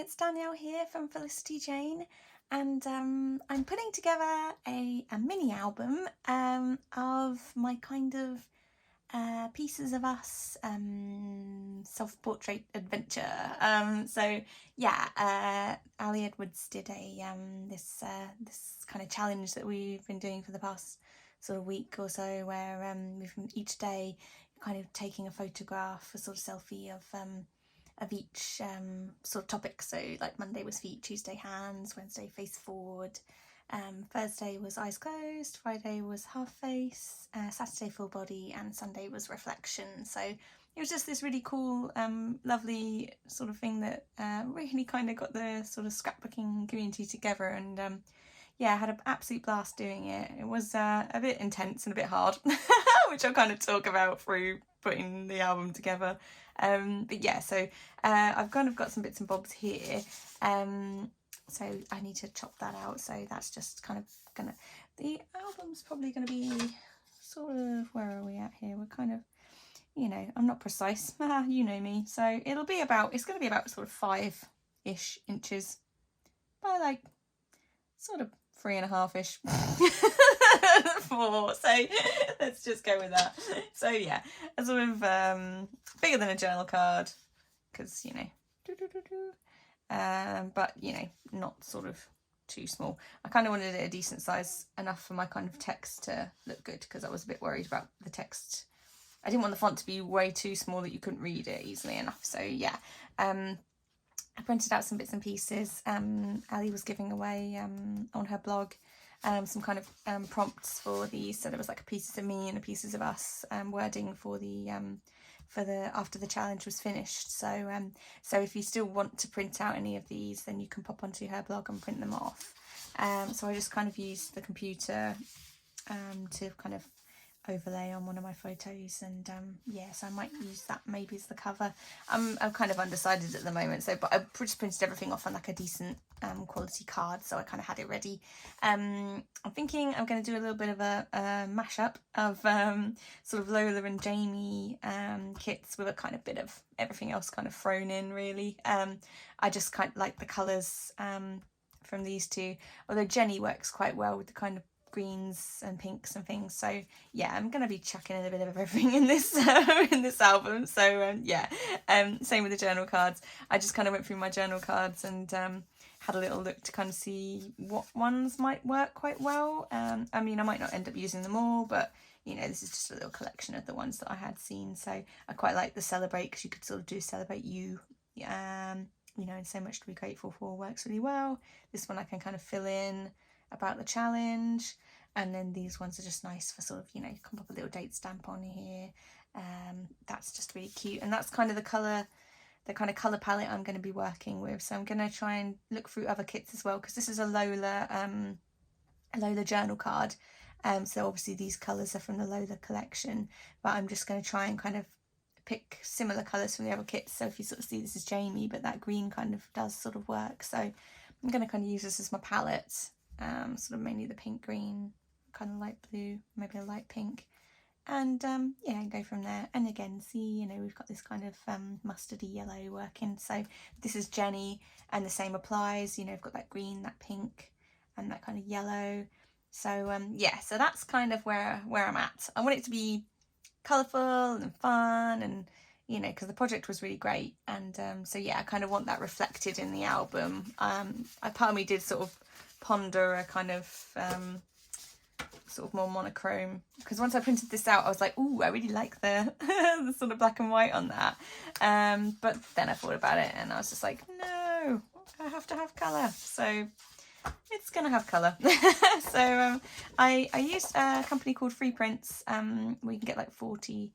it's Danielle here from Felicity Jane, and I'm putting together a mini album of my kind of pieces of us self-portrait adventure. So yeah, Ali Edwards did a this kind of challenge that we've been doing for the past sort of week or so, where we've each day kind of taking a photograph, a sort of selfie of each sort of topic. So like Monday was feet, Tuesday hands, Wednesday face forward, Thursday was eyes closed, Friday was half face, Saturday full body, and Sunday was reflection. So it was just this really cool, lovely sort of thing that really kind of got the sort of scrapbooking community together, and yeah, I had an absolute blast doing it. It was a bit intense and a bit hard, which I'll kind of talk about through putting the album together. But yeah, so I've kind of got some bits and bobs here. So I need to chop that out. So that's just kind of gonna, the album's probably gonna be sort of, where are we at here? We're kind of, you know, I'm not precise. You know me. So it'll be about, it's gonna be about sort of 5-ish inches by like sort of 3.5-ish. 4, so let's just go with that. So yeah, a sort of bigger than a journal card, because you know, but you know, not sort of too small. I kind of wanted it a decent size, enough for my kind of text to look good, because I was a bit worried about the text. I didn't want the font to be way too small that you couldn't read it easily enough. So yeah, I printed out some bits and pieces. Ali was giving away on her blog some kind of prompts for these. So there was like a pieces of me and a pieces of us wording for the after the challenge was finished. So so if you still want to print out any of these, then you can pop onto her blog and print them off. So I just kind of used the computer to kind of overlay on one of my photos, and yeah, so I might use that maybe as the cover. I'm kind of undecided at the moment, so but I just printed everything off on like a decent quality card, so I kind of had it ready. I'm thinking I'm going to do a little bit of a mashup of sort of Lola and Jaimee kits with a kind of bit of everything else kind of thrown in, really. I just kind of like the colours from these two, although Jenny works quite well with the kind of greens and pinks and things. So yeah, I'm gonna be chucking in a bit of everything in this in this album. So yeah, same with the journal cards. I just kind of went through my journal cards and had a little look to kind of see what ones might work quite well. I mean, I might not end up using them all, but you know, this is just a little collection of the ones that I had seen. So I quite like the celebrate, because you could sort of do celebrate you, you know, and so much to be grateful for works really well. This one I can kind of fill in about the challenge, and then these ones are just nice for sort of, you know, you can pop a little date stamp on here. That's just really cute, and that's kind of the kind of colour palette I'm going to be working with. So I'm going to try and look through other kits as well, because this is a Lola journal card. So obviously these colours are from the Lola collection, but I'm just going to try and kind of pick similar colours from the other kits. So if you sort of see, this is Jaimee, but that green kind of does sort of work. So I'm going to kind of use this as my palette. Sort of mainly the pink, green, kind of light blue, maybe a light pink, and yeah, go from there. And again, see, you know, we've got this kind of mustardy yellow working. So this is Jenny, and the same applies. You know, I've got that green, that pink, and that kind of yellow. So yeah, so that's kind of where I'm at. I want it to be colourful and fun, and you know, because the project was really great, and so yeah, I kind of want that reflected in the album. Part of me did sort of ponder a kind of sort of more monochrome, because once I printed this out I was like, ooh, I really like the the sort of black and white on that, but then I thought about it and I was just like, no, I have to have colour, so it's gonna have colour. So I used a company called Free Prints, where you can get like 40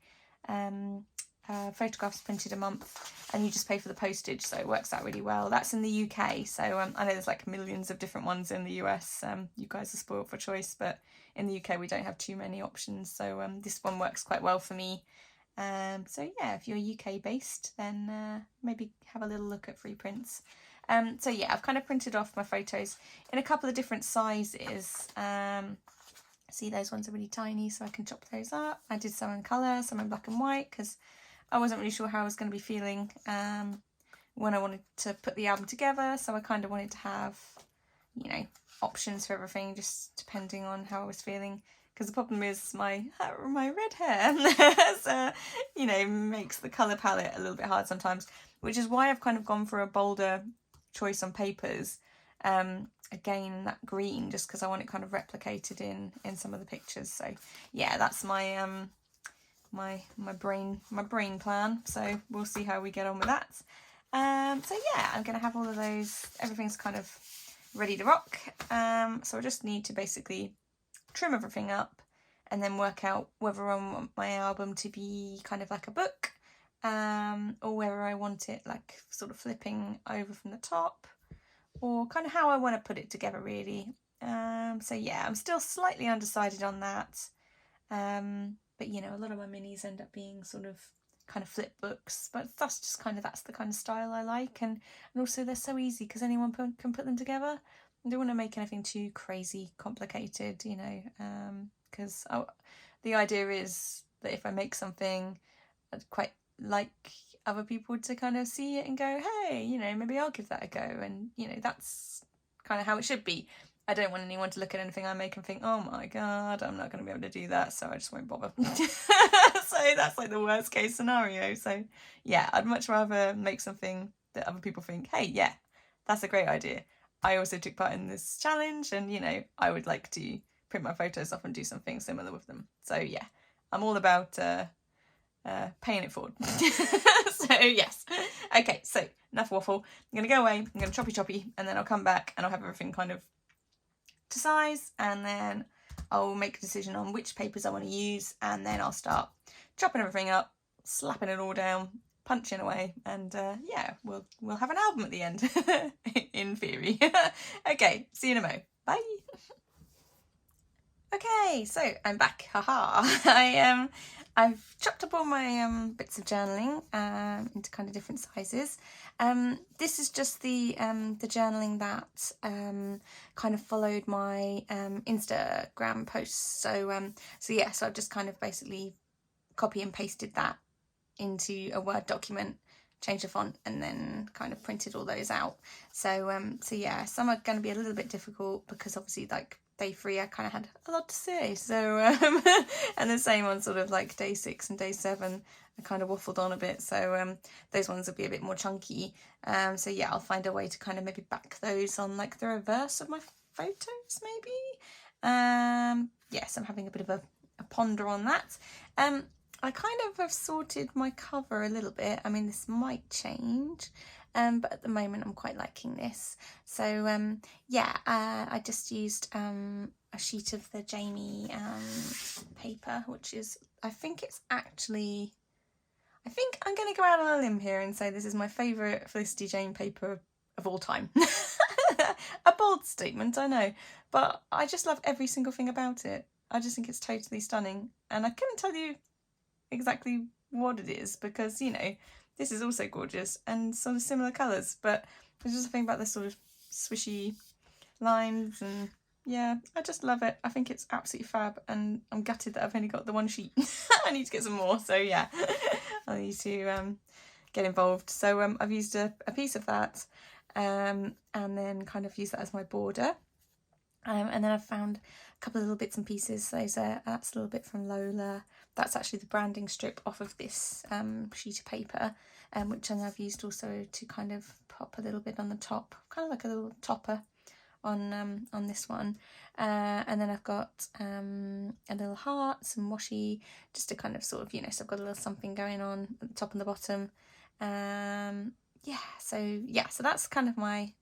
photographs printed a month, and you just pay for the postage, so it works out really well. That's in the UK, so I know there's like millions of different ones in the US. You guys are spoiled for choice, but in the UK we don't have too many options, so this one works quite well for me. So yeah, if you're UK based, then maybe have a little look at Free Prints. So yeah, I've kind of printed off my photos in a couple of different sizes. See, those ones are really tiny, so I can chop those up. I did some in colour, some in black and white, because I wasn't really sure how I was going to be feeling when I wanted to put the album together, so I kind of wanted to have, you know, options for everything, just depending on how I was feeling. Because the problem is my red hair, so, you know, makes the colour palette a little bit hard sometimes, which is why I've kind of gone for a bolder choice on papers. Again, that green, just because I want it kind of replicated in some of the pictures. So yeah, that's my my brain plan. So we'll see how we get on with that. So yeah, I'm gonna have all of those. Everything's kind of ready to rock. So I just need to basically trim everything up and then work out whether I want my album to be kind of like a book, or whether I want it like sort of flipping over from the top, or kind of how I want to put it together really. So yeah, I'm still slightly undecided on that. But you know, a lot of my minis end up being sort of kind of flip books, but that's the kind of style I like, and also they're so easy because anyone can put them together. I don't want to make anything too crazy complicated, you know, because the idea is that if I make something, I'd quite like other people to kind of see it and go, hey, you know, maybe I'll give that a go, and you know, that's kind of how it should be. I don't want anyone to look at anything I make and think, oh my god, I'm not going to be able to do that, so I just won't bother. So that's like the worst case scenario. So yeah, I'd much rather make something that other people think, hey, yeah, that's a great idea. I also took part in this challenge, and you know, I would like to print my photos off and do something similar with them. So yeah, I'm all about paying it forward. So yes. Okay, so enough waffle. I'm going to go away, I'm going to choppy, and then I'll come back and I'll have everything kind of to size, and then I'll make a decision on which papers I want to use, and then I'll start chopping everything up, slapping it all down, punching away, and yeah, we'll have an album at the end. In theory. Okay, see you in a mo. Bye. Okay, so I'm back. Haha. I've chopped up all my bits of journaling into kind of different sizes. This is just the journaling that kind of followed my Instagram posts. So yeah, so I've just kind of basically copy and pasted that into a Word document, changed the font, and then kind of printed all those out. So yeah, some are going to be a little bit difficult because obviously like day 3 I kind of had a lot to say, so and the same on sort of like day 6 and day 7 I kind of waffled on a bit, so those ones will be a bit more chunky. So yeah, I'll find a way to kind of maybe back those on like the reverse of my photos maybe. Yes, I'm having a bit of a ponder on that. I kind of have sorted my cover a little bit. I mean, this might change, but at the moment I'm quite liking this. So yeah, I just used a sheet of the Jaimee paper, which is, I think I'm going to go out on a limb here and say this is my favourite Felicity Jane paper of all time. A bold statement, I know, but I just love every single thing about it. I just think it's totally stunning, and I couldn't tell you exactly what it is because, you know, this is also gorgeous and sort of similar colours, but there's just a thing about the sort of swishy lines, and yeah, I just love it. I think it's absolutely fab, and I'm gutted that I've only got the one sheet. I need to get some more, so yeah, I need to get involved. So I've used a piece of that, and then kind of use that as my border. And then I've found a couple of little bits and pieces. That's a little bit from Lola. That's actually the branding strip off of this sheet of paper, which I've used also to kind of pop a little bit on the top, kind of like a little topper on this one. And then I've got a little heart, some washi, just to kind of sort of, you know, so I've got a little something going on at the top and the bottom. Yeah, so that's kind of my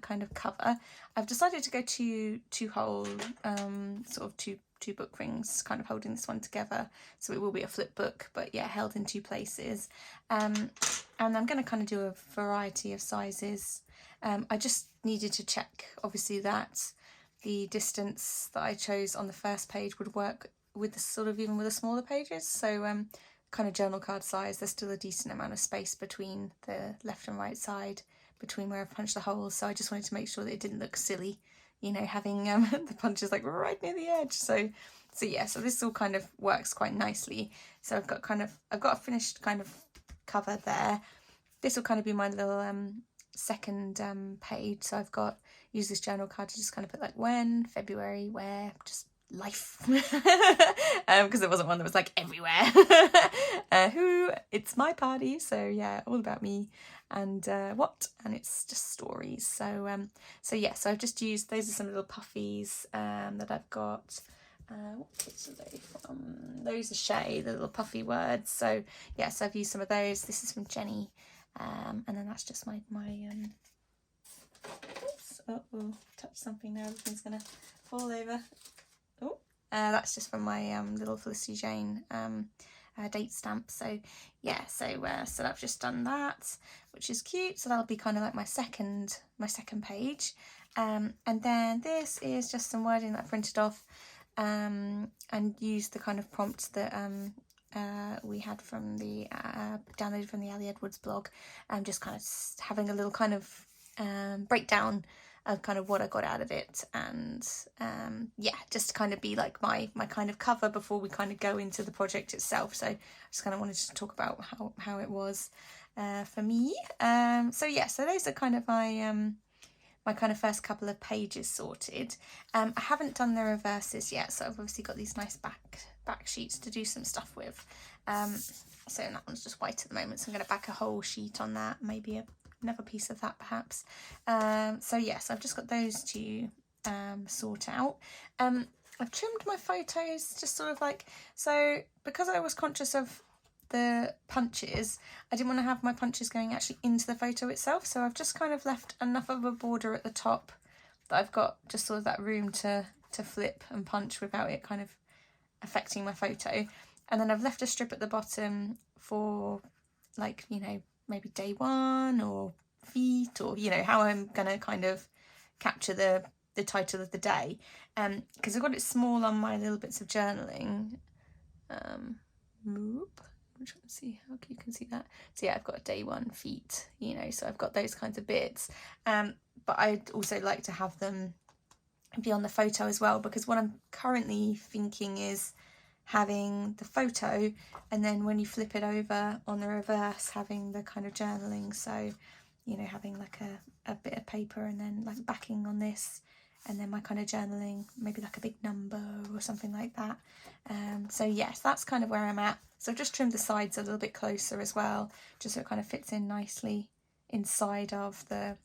kind of cover. I've decided to go two whole sort of two book rings, kind of holding this one together, so it will be a flip book, but yeah, held in 2 places. And I'm going to kind of do a variety of sizes. I just needed to check obviously that the distance that I chose on the first page would work with the sort of, even with the smaller pages. So kind of journal card size, there's still a decent amount of space between the left and right side, between where I've punched the holes, so I just wanted to make sure that it didn't look silly, you know, having the punches like right near the edge. So yeah, so this all kind of works quite nicely. So I've got a finished kind of cover there. this will kind of be my little second page. So I've got, use this journal card to just kind of put like when, February, where, just life, because there wasn't one that was like everywhere. Who, it's my party, so yeah, all about me, and what, and it's just stories. So so yeah, so I've just used, those are some little puffies that I've got. What bits are they from? Those are Shay, the little puffy words. So yeah, so I've used some of those. This is from Jenny, and then that's just my oops, oh, touch something now, everything's gonna fall over. Oh, that's just from my little Felicity Jane date stamp. So yeah, so I've just done that, which is cute. So that'll be kind of like my second page, and then this is just some wording that I printed off and used the kind of prompts that we had from the downloaded from the Ali Edwards blog, and just kind of having a little kind of breakdown of kind of what I got out of it, and yeah, just to kind of be like my kind of cover before we kind of go into the project itself. So I just kind of wanted to talk about how it was for me. So yeah, so those are kind of my kind of first couple of pages sorted. I haven't done the reverses yet, so I've obviously got these nice back sheets to do some stuff with. So that one's just white at the moment, so I'm going to back a whole sheet on that, maybe another piece of that perhaps. So yes, I've just got those to sort out. I've trimmed my photos just sort of like, so because I was conscious of the punches, I didn't want to have my punches going actually into the photo itself, so I've just kind of left enough of a border at the top that I've got just sort of that room to flip and punch without it kind of affecting my photo. And then I've left a strip at the bottom for, like, you know, maybe day one or feet, or, you know, how I'm gonna kind of capture the title of the day, because I've got it small on my little bits of journaling. I'm trying to see how you can see that. So yeah, I've got day one, feet, you know, so I've got those kinds of bits, but I'd also like to have them be on the photo as well, because what I'm currently thinking is having the photo, and then when you flip it over on the reverse, having the kind of journaling. So, you know, having like a bit of paper and then like backing on this, and then my kind of journaling, maybe like a big number or something like that. So yes, that's kind of where I'm at. So I've just trimmed the sides a little bit closer as well, just so it kind of fits in nicely inside of the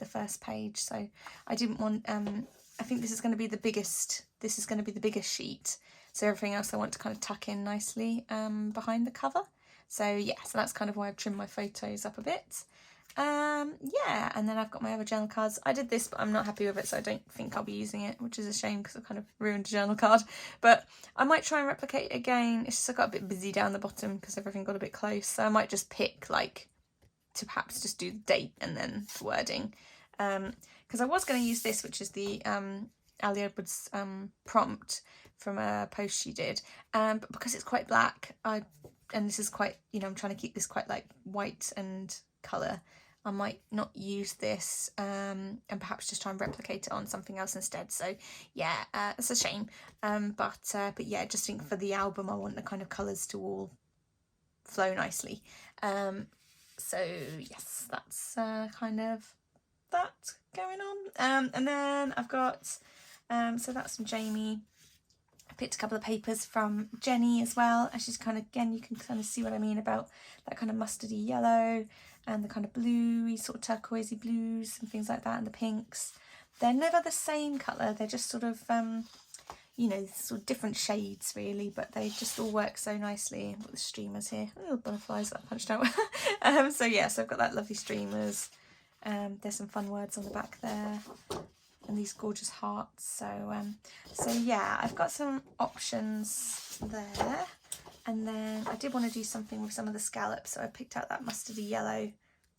first page. So I didn't want, I think this is going to be the biggest sheet. So everything else I want to kind of tuck in nicely behind the cover. So yeah, so that's kind of why I've trimmed my photos up a bit. Yeah, and then I've got my other journal cards. I did this, but I'm not happy with it, so I don't think I'll be using it, which is a shame because I've kind of ruined a journal card. But I might try and replicate it again. It's just I got a bit busy down the bottom because everything got a bit close. So I might just pick, like, to perhaps just do the date and then the wording. Because I was going to use this, which is the Ali Edwards prompt from a post she did. But because it's quite black, and this is quite, you know, I'm trying to keep this quite like white and colour, I might not use this, and perhaps just try and replicate it on something else instead. So yeah, it's a shame, but yeah, just think for the album I want the kind of colours to all flow nicely. So yes, that's kind of that going on. And then I've got so that's from Jaimee. I picked a couple of papers from Jenny as well, and she's kind of, again, you can kind of see what I mean about that kind of mustardy yellow and the kind of bluey, sort of turquoisey blues and things like that, and the pinks. They're never the same colour, they're just sort of, you know, sort of different shades really, but they just all work so nicely. I've got the streamers here, little butterflies that I punched out. So yeah, so I've got that lovely streamers. There's some fun words on the back there, and these gorgeous hearts. So yeah, I've got some options there. And then I did want to do something with some of the scallops, so I picked out that mustardy yellow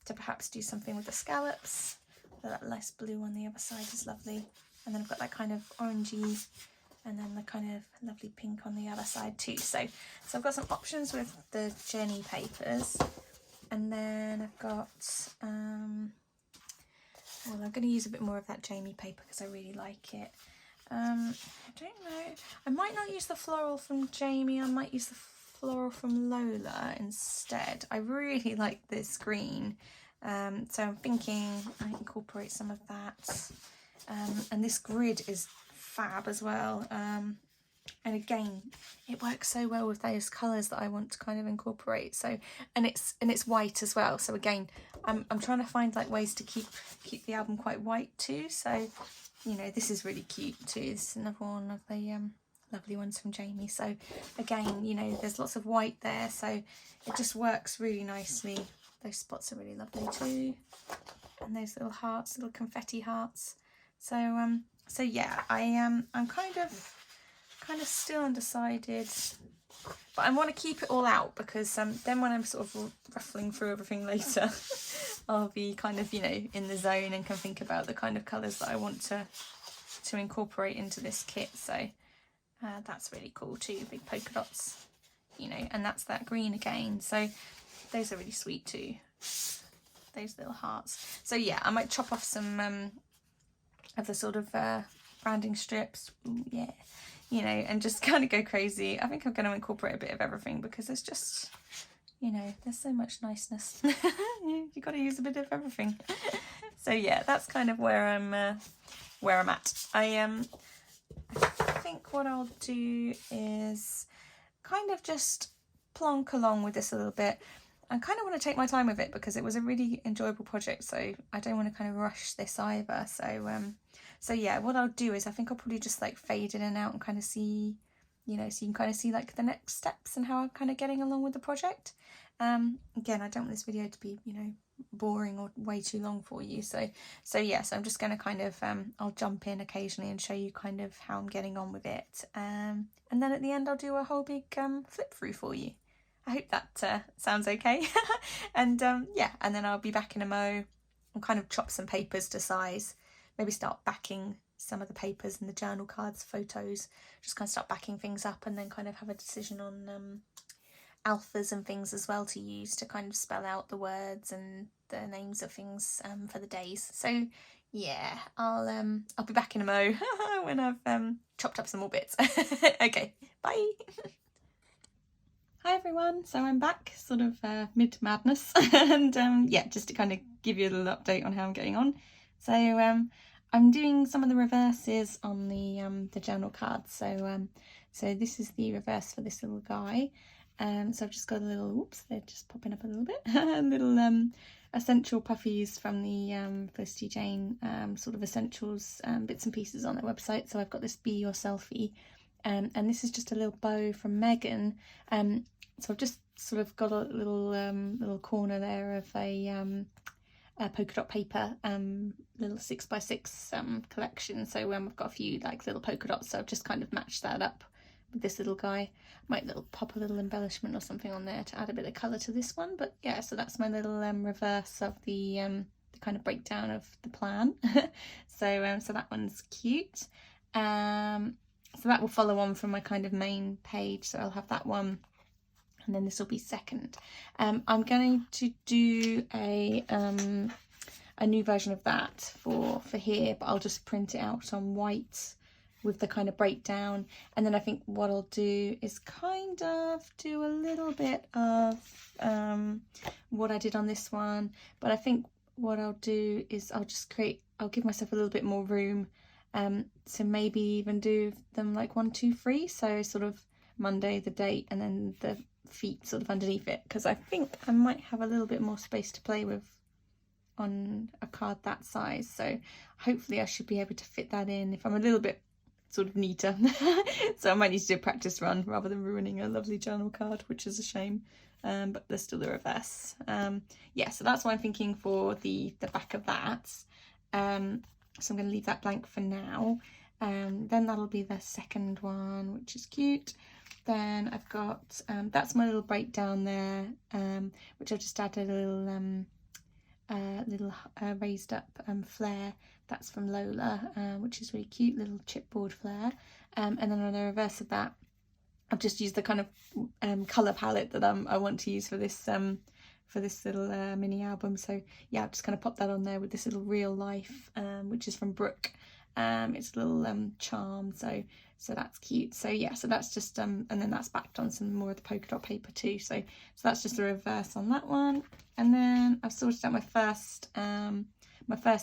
to perhaps do something with the scallops. So that nice blue on the other side is lovely. And then I've got that kind of orangey, and then the kind of lovely pink on the other side too. So I've got some options with the Jenny papers. And then I've got, well, I'm going to use a bit more of that Jaimee paper because I really like it. I don't know, I might not use the floral from Jaimee, I might use the floral from Lola instead. I really like this green, so I'm thinking I incorporate some of that. And this grid is fab as well. And again, it works so well with those colours that I want to kind of incorporate. So, and it's white as well. So again, I'm trying to find like ways to keep the album quite white too. So, you know, this is really cute too. This is another one of the lovely ones from Jaimee. So again, you know, there's lots of white there, so it just works really nicely. Those spots are really lovely too, and those little hearts, little confetti hearts. So so yeah, I'm kind of still undecided, but I want to keep it all out because then when I'm sort of ruffling through everything later, I'll be kind of, you know, in the zone and can think about the kind of colours that I want to incorporate into this kit. So that's really cool too, big polka dots, you know, and that's that green again. So those are really sweet too, those little hearts. So yeah, I might chop off some of the sort of branding strips. Ooh, yeah, you know, and just kind of go crazy. I think I'm going to incorporate a bit of everything because it's just, you know, there's so much niceness. You got to use a bit of everything. So yeah, that's kind of where I'm at. I think what I'll do is kind of just plonk along with this a little bit. I kind of want to take my time with it because it was a really enjoyable project, so I don't want to kind of rush this either. So yeah, what I'll do is I think I'll probably just like fade in and out and kind of see, you know, so you can kind of see like the next steps and how I'm kind of getting along with the project. Again, I don't want this video to be, you know, boring or way too long for you. So yeah, so I'm just going to kind of, I'll jump in occasionally and show you kind of how I'm getting on with it. And then at the end, I'll do a whole big flip through for you. I hope that sounds okay. And yeah, and then I'll be back in a mo and kind of chop some papers to size, maybe start backing some of the papers and the journal cards, photos, just kind of start backing things up and then kind of have a decision on alphas and things as well to use to kind of spell out the words and the names of things for the days. So yeah, I'll be back in a mo when I've chopped up some more bits. Okay, bye. Hi everyone, so I'm back sort of mid-madness and yeah, just to kind of give you a little update on how I'm getting on. So I'm doing some of the reverses on the journal cards. So this is the reverse for this little guy. So I've just got a little, whoops, they're just popping up a little bit, little essential puffies from the Felicity Jane sort of essentials bits and pieces on their website. So I've got this Be Your Selfie. And this is just a little bow from Megan. So I've just sort of got a little corner there of a polka dot paper, little 6x6 collection. So I've got a few like little polka dots. So I've just kind of matched that up with this little guy. Might pop a little embellishment or something on there to add a bit of colour to this one. But yeah, so that's my little reverse of the kind of breakdown of the plan. So that one's cute. So that will follow on from my kind of main page, so I'll have that one, and then this will be second. I'm going to do a new version of that for here, but I'll just print it out on white with the kind of breakdown, and then I think what I'll do is kind of do a little bit of what I did on this one, but I think what I'll do is I'll give myself a little bit more room to maybe even do them like 1, 2, 3, so sort of Monday the date and then the feet sort of underneath it, because I think I might have a little bit more space to play with on a card that size, so hopefully I should be able to fit that in if I'm a little bit sort of neater. So I might need to do a practice run rather than ruining a lovely journal card, which is a shame, but there's still the reverse. Yeah, so that's what I'm thinking for the back of that. So I'm going to leave that blank for now. Then that'll be the second one, which is cute. Then I've got, that's my little breakdown there, which I've just added a little raised up flare. That's from Lola, which is really cute, little chipboard flare. And then on the reverse of that, I've just used the kind of colour palette that I want to use for this little mini album. So yeah, I've just kind of popped that on there with this little real life, which is from Brooke. It's a little charm, so that's cute. So yeah, so that's just and then that's backed on some more of the polka dot paper too. So that's just the reverse on that one. And then I've sorted out my first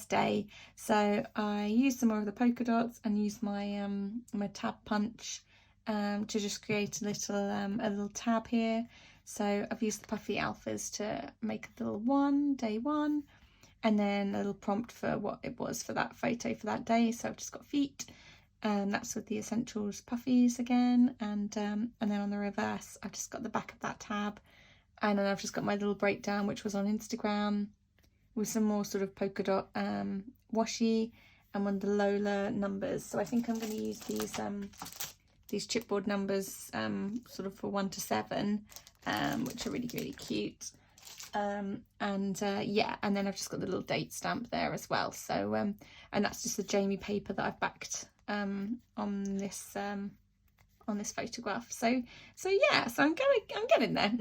day. So I used some more of the polka dots and used my my tab punch to just create a little tab here. So I've used the puffy alphas to make a little day one, and then a little prompt for what it was for that photo for that day. So I've just got feet, and that's with the Essentials puffies again, and then on the reverse I've just got the back of that tab, and then I've just got my little breakdown which was on Instagram with some more sort of polka dot washi and one of the Lola numbers. So I think I'm going to use these chipboard numbers sort of for 1 to 7, which are really, really cute. Yeah, and then I've just got the little date stamp there as well. So and that's just the Jaimee paper that I've backed on this photograph. So yeah, so I'm getting there.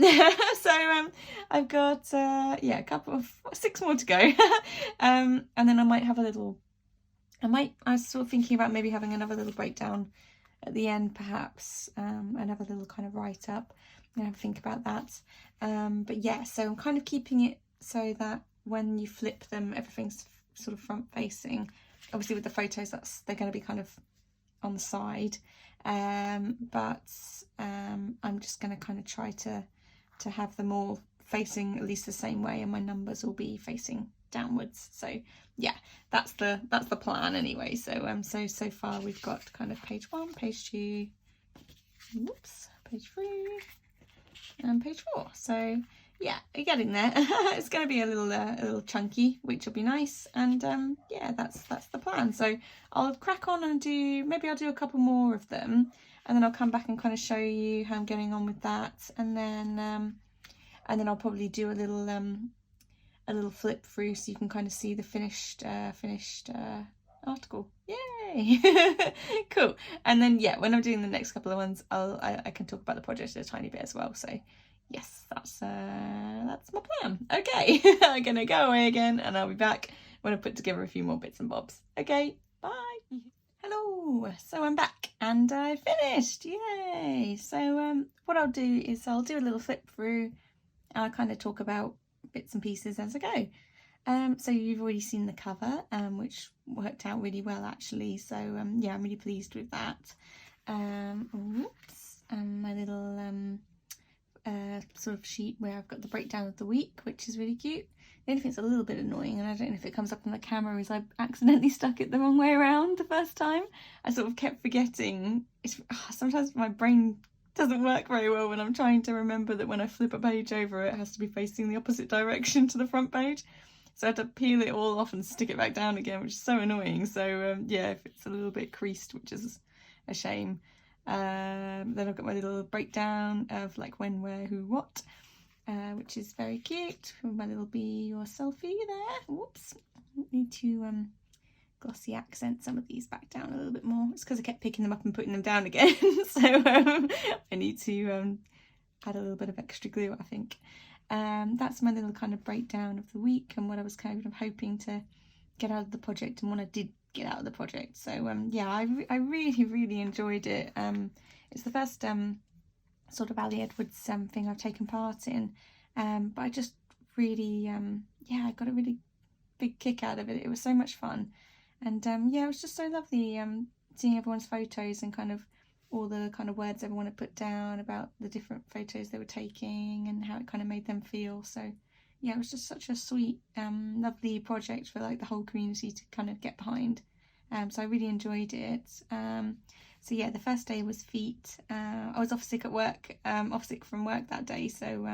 So I've got yeah, a couple of 6 more to go. And then I might have a little, I was sort of thinking about maybe having another little breakdown at the end, perhaps, another little kind of write up. I'm gonna have a think about that. But yeah, so I'm kind of keeping it so that when you flip them, everything's sort of front facing. Obviously with the photos, they're going to be kind of on the side, but I'm just going to kind of try to have them all facing at least the same way, and my numbers will be facing downwards. So yeah, that's the plan anyway. So so far we've got kind of page 1, page 2, whoops, page 3, and page 4. So yeah, we're getting there. It's going to be a little chunky, which will be nice. And yeah, that's the plan. So I'll crack on and maybe I'll do a couple more of them, and then I'll come back and kind of show you how I'm getting on with that. And then I'll probably do a little flip through so you can kind of see the finished article. Yay! Cool. And then yeah, when I'm doing the next couple of ones, I can talk about the project a tiny bit as well. So yes, that's my plan. Okay, I'm gonna go away again, and I'll be back when I put together a few more bits and bobs. Okay, bye. Hello. So I'm back and I finished. Yay! So what I'll do is I'll do a little flip through. I'll kind of talk about bits and pieces as I go. So you've already seen the cover, which worked out really well actually. So yeah, I'm really pleased with that. Oops, my little sort of sheet where I've got the breakdown of the week, which is really cute. The only thing that's a little bit annoying, and I don't know if it comes up on the camera, is I accidentally stuck it the wrong way around the first time. I sort of kept forgetting. Sometimes my brain doesn't work very well when I'm trying to remember that when I flip a page over, it has to be facing the opposite direction to the front page. So I had to peel it all off and stick it back down again, which is so annoying. So yeah, if it's a little bit creased, which is a shame. Then I've got my little breakdown of like when, where, who, what, which is very cute. My little be your selfie there. Whoops, need to glossy accent some of these back down a little bit more. It's because I kept picking them up and putting them down again. So I need to add a little bit of extra glue, I think. That's my little kind of breakdown of the week and what I was kind of hoping to get out of the project and what I did get out of the project. So yeah, I really enjoyed it. It's the first sort of Ali Edwards thing I've taken part in, but I just really yeah, I got a really big kick out of it. It was so much fun, and yeah, it was just so lovely seeing everyone's photos and kind of all the kind of words everyone had put down about the different photos they were taking and how it kind of made them feel. So yeah, it was just such a sweet, lovely project for like the whole community to kind of get behind. So I really enjoyed it. So yeah, the first day was feet. I was off sick from work that day. So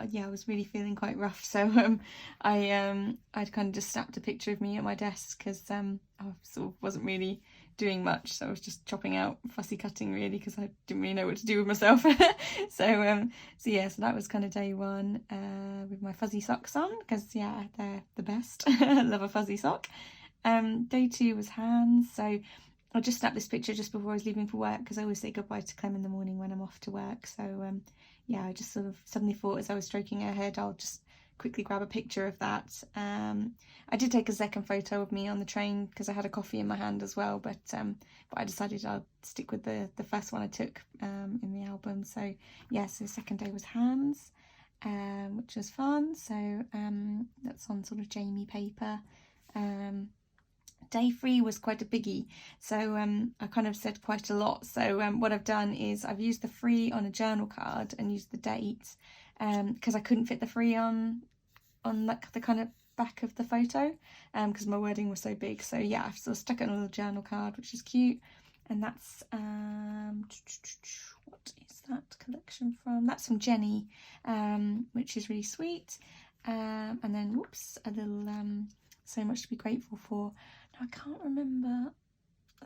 yeah, I was really feeling quite rough. So I'd kind of just snapped a picture of me at my desk because I sort of wasn't really doing much. So I was just chopping out, fussy cutting really, because I didn't really know what to do with myself. So yeah, so that was kind of day one with my fuzzy socks on, because yeah, they're the best. I love a fuzzy sock. Day 2 was hands. So I just snapped this picture just before I was leaving for work, because I always say goodbye to Clem in the morning when I'm off to work. So yeah, I just sort of suddenly thought as I was stroking her head, I'll just quickly grab a picture of that. I did take a second photo of me on the train because I had a coffee in my hand as well, but I decided I'd stick with the first one I took in the album. So yeah, so the second day was hands, which was fun. So that's on sort of Jaimee paper. Day 3 was quite a biggie, so I kind of said quite a lot. So what I've done is I've used the 3 on a journal card and used the dates because I couldn't fit the 3 on like the kind of back of the photo because my wording was so big. So yeah, I've sort of stuck it on a little journal card, which is cute. And that's what is that collection from? That's from Jenny, which is really sweet. And then whoops, a little so much to be grateful for. Now I can't remember,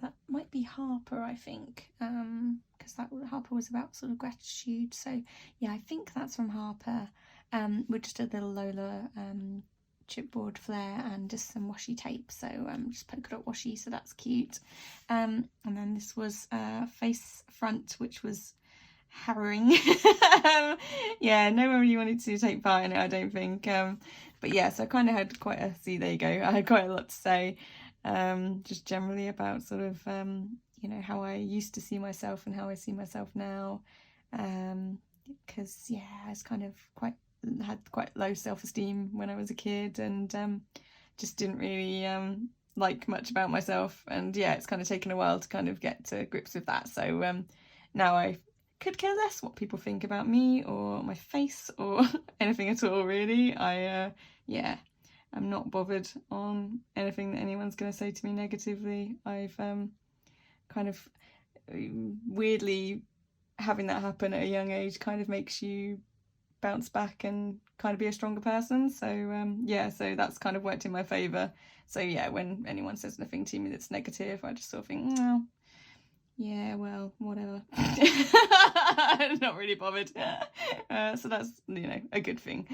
that might be Harper, I think, because that Harper was about sort of gratitude. So yeah, I think that's from Harper, with just a little Lola chipboard flare and just some washi tape, so just polka dot washi, so that's cute. And then this was face front, which was harrowing. Yeah, no one really wanted to take part in it, I don't think, but yeah, so I kind of had quite a, see, there you go, I had quite a lot to say, just generally about sort of you know, how I used to see myself and how I see myself now, because yeah, I was kind of had quite low self-esteem when I was a kid, and just didn't really like much about myself, and yeah, it's kind of taken a while to kind of get to grips with that. So now I could care less what people think about me or my face or anything at all, really. Yeah, I'm not bothered on anything that anyone's going to say to me negatively. I've kind of weirdly, having that happen at a young age kind of makes you bounce back and kind of be a stronger person. So yeah, so that's kind of worked in my favour. So yeah, when anyone says anything to me that's negative, I just sort of think, well, yeah, well, whatever. I'm not really bothered. So that's, you know, a good thing.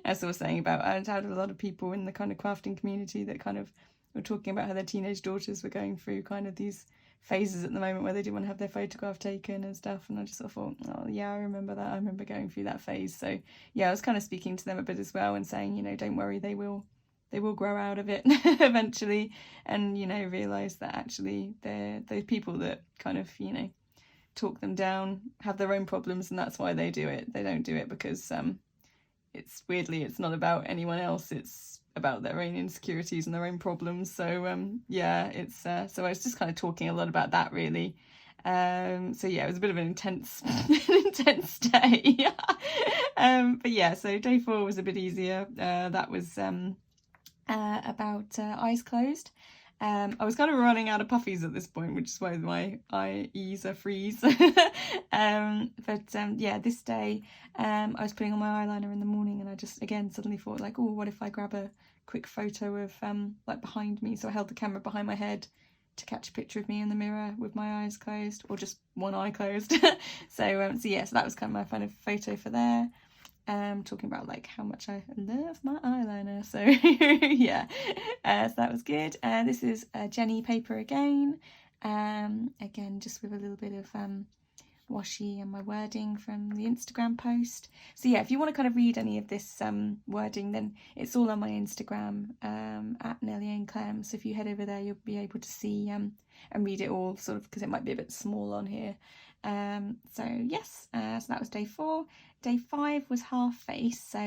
As I was saying about, I'd had a lot of people in the kind of crafting community that kind of were talking about how their teenage daughters were going through kind of these phases at the moment where they didn't want to have their photograph taken and stuff, and I just sort of thought, oh yeah, I remember that. I remember going through that phase. So yeah, I was kind of speaking to them a bit as well and saying, you know, don't worry, they will grow out of it eventually, and, you know, realise that actually they're people that kind of, you know, talk them down, have their own problems, and that's why they do it. They don't do it because it's not about anyone else, it's about their own insecurities and their own problems. So yeah, it's so I was just kind of talking a lot about that, really. So yeah, it was a bit of an intense intense day. But yeah, so day 4 was a bit easier. That was about eyes closed. I was kind of running out of puffies at this point, which is why my eyes are freeze. Yeah, this day I was putting on my eyeliner in the morning, and I just again suddenly thought, like, oh, what if I grab a quick photo of like behind me? So I held the camera behind my head to catch a picture of me in the mirror with my eyes closed, or just one eye closed. So yeah, so that was kind of my kind of photo for there. Talking about like how much I love my eyeliner, so yeah, so that was good. This is Jenny paper again, again just with a little bit of washi and my wording from the Instagram post. So yeah, if you want to kind of read any of this wording, then it's all on my Instagram at Nellie and Clem. So if you head over there, you'll be able to see and read it all, sort of, because it might be a bit small on here. So yes, so that was day 4. Day 5 was half face, so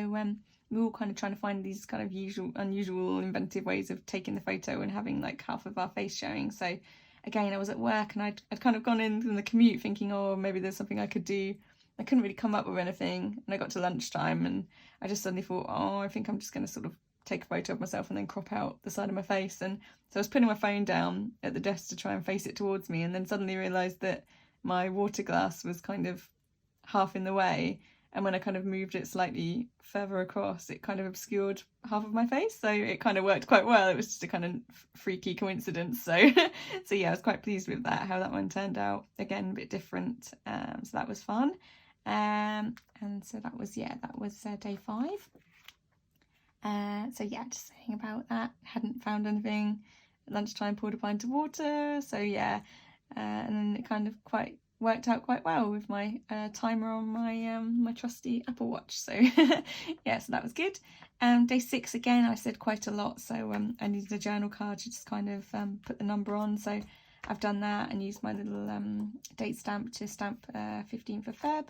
we were all kind of trying to find these kind of unusual, inventive ways of taking the photo and having like half of our face showing. So again, I was at work and I'd kind of gone in the commute thinking, oh, maybe there's something I could do. I couldn't really come up with anything, and I got to lunchtime and I just suddenly thought, oh, I think I'm just going to sort of take a photo of myself and then crop out the side of my face. And so I was putting my phone down at the desk to try and face it towards me, and then suddenly realised that my water glass was kind of half in the way, and when I kind of moved it slightly further across, it kind of obscured half of my face, so it kind of worked quite well. It was just a kind of freaky coincidence. So so yeah, I was quite pleased with that, how that one turned out. Again, a bit different, so that was fun. And so that was, yeah, that was day 5. So yeah, just saying about that, hadn't found anything. At lunchtime, poured a pint of water, so yeah, and then it kind of quite worked out quite well with my timer on my my trusty Apple Watch. So yeah, so that was good. Day 6 again, I said quite a lot, so I needed a journal card to just kind of put the number on. So I've done that and used my little date stamp to stamp 15th of Feb.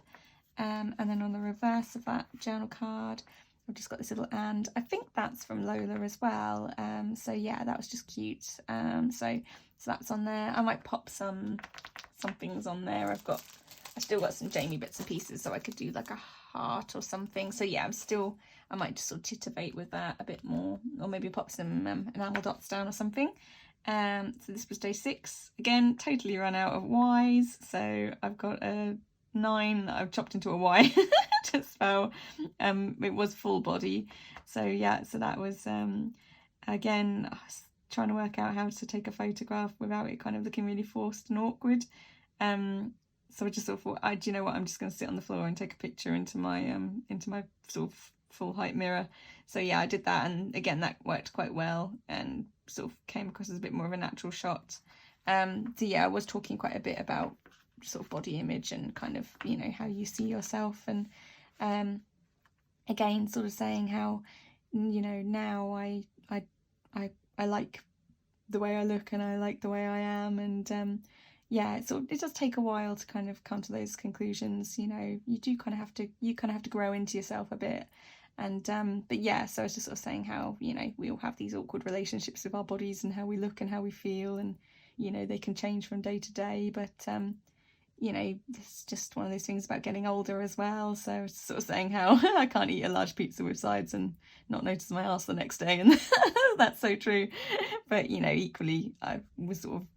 And then on the reverse of that journal card, I've just got this little and. I think that's from Lola as well. So yeah, that was just cute. So that's on there. I might pop some things on there. I've still got some Jaimee bits and pieces, so I could do like a heart or something. So yeah, I might just sort of titivate with that a bit more, or maybe pop some enamel dots down or something. So this was day 6. Again, totally run out of Y's, so I've got a 9 that I've chopped into a Y to spell. It was full body. So yeah, so that was again, I was trying to work out how to take a photograph without it kind of looking really forced and awkward. So I just sort of thought, do you know what, I'm just going to sit on the floor and take a picture into my sort of full height mirror. So yeah, I did that, and again that worked quite well and sort of came across as a bit more of a natural shot. So yeah, I was talking quite a bit about sort of body image and kind of, you know, how you see yourself, and again sort of saying how, you know, now I like the way I look and I like the way I am, and yeah, it does take a while to kind of come to those conclusions. You know, you kind of have to grow into yourself a bit. And but yeah, so I was just sort of saying how, you know, we all have these awkward relationships with our bodies and how we look and how we feel, and you know, they can change from day to day, but you know, it's just one of those things about getting older as well. So I was sort of saying how I can't eat a large pizza with sides and not notice my arse the next day, and that's so true. But you know, equally I was sort of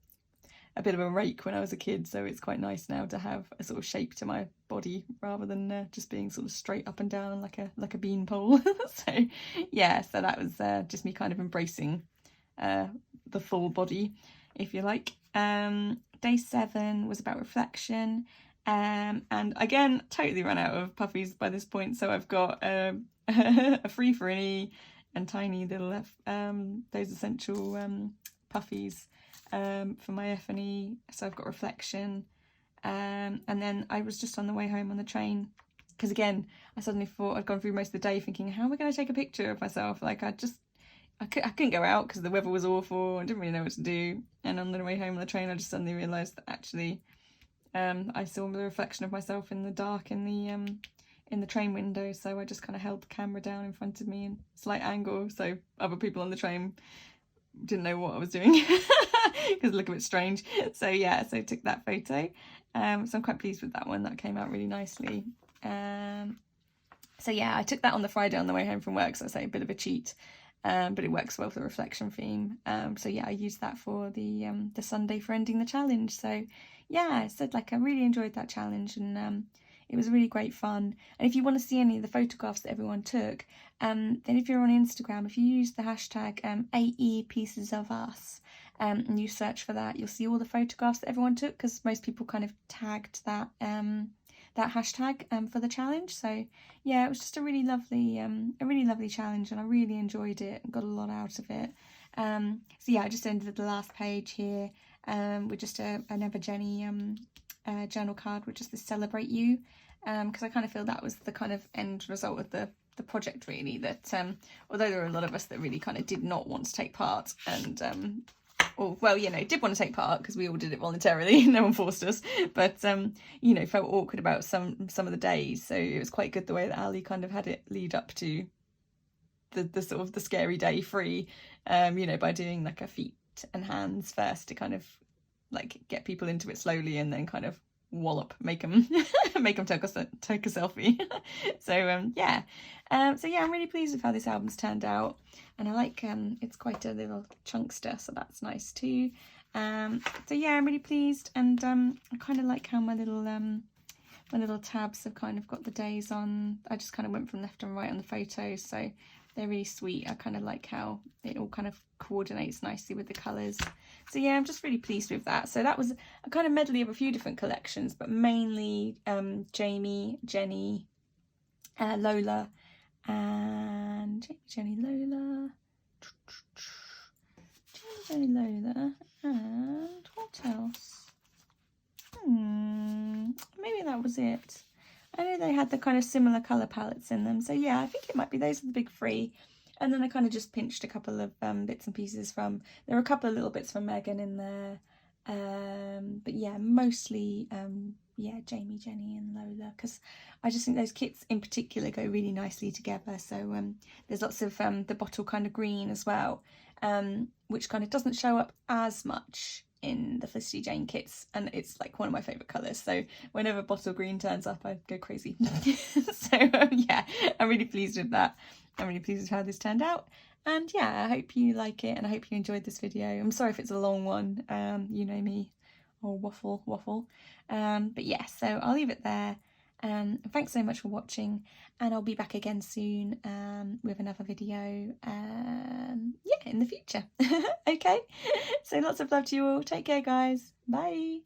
a bit of a rake when I was a kid, so it's quite nice now to have a sort of shape to my body rather than just being sort of straight up and down like a bean pole. So yeah, so that was just me kind of embracing the full body, if you like. Day 7 was about reflection, and again totally ran out of puffies by this point, so I've got a free for an E and tiny little those essential puffies for my F and E. So I've got reflection, and then I was just on the way home on the train, because again I suddenly thought I'd gone through most of the day thinking, how am I going to take a picture of myself? Like I couldn't go out because the weather was awful. I didn't really know what to do, and on the way home on the train I just suddenly realised that actually I saw the reflection of myself in the dark in the train window, so I just kind of held the camera down in front of me in a slight angle so other people on the train didn't know what I was doing because it looked a bit strange. So yeah, so I took that photo. So I'm quite pleased with that one. That came out really nicely. So yeah, I took that on the Friday on the way home from work, so I say a bit of a cheat. But it works well for the reflection theme. So yeah, I used that for the Sunday for ending the challenge. So yeah, I said, like, I really enjoyed that challenge, and it was really great fun. And if you want to see any of the photographs that everyone took, then if you're on Instagram, if you use the hashtag AE Pieces of Us, and you search for that, you'll see all the photographs that everyone took, because most people kind of tagged that that hashtag for the challenge. So yeah, it was just a really lovely challenge, and I really enjoyed it and got a lot out of it. So yeah, I just ended the last page here with just an Ever Jenny journal card, which is the Celebrate You, because I kind of feel that was the kind of end result of the project, really, that although there were a lot of us that really kind of did not want to take part, and or, well, you know, did want to take part because we all did it voluntarily, no one forced us, but you know, felt awkward about some of the days. So it was quite good the way that Ali kind of had it lead up to the sort of the scary day 3, you know, by doing like a feet and hands first to kind of like get people into it slowly, and then kind of wallop, make them take a selfie. So yeah, so yeah, I'm really pleased with how this album's turned out, and I like it's quite a little chunkster, so that's nice too. So yeah, I'm really pleased, and I kind of like how my little tabs have kind of got the days on. I just kind of went from left and right on the photos, so they're really sweet. I kind of like how it all kind of coordinates nicely with the colours. So yeah, I'm just really pleased with that. So that was a kind of medley of a few different collections, but mainly Jaimee, Jenny, Lola, and Jenny, Lola, and what else? was it? I know they had the kind of similar colour palettes in them. So yeah, I think it might be those are the big three. And then I kind of just pinched a couple of bits and pieces from, there were a couple of little bits from Megan in there. But yeah, mostly, yeah, Jaimee, Jenny and Lola, because I just think those kits in particular go really nicely together. So there's lots of the bottle kind of green as well, which kind of doesn't show up as much in the Felicity Jane kits, and it's like one of my favourite colours, so whenever bottle green turns up I go crazy. So yeah, I'm really pleased with that. I'm really pleased with how this turned out, and yeah, I hope you like it and I hope you enjoyed this video. I'm sorry if it's a long one, you know me, or waffle. But yeah, so I'll leave it there. Thanks so much for watching, and I'll be back again soon with another video, yeah, in the future. Okay, so lots of love to you all. Take care, guys. Bye.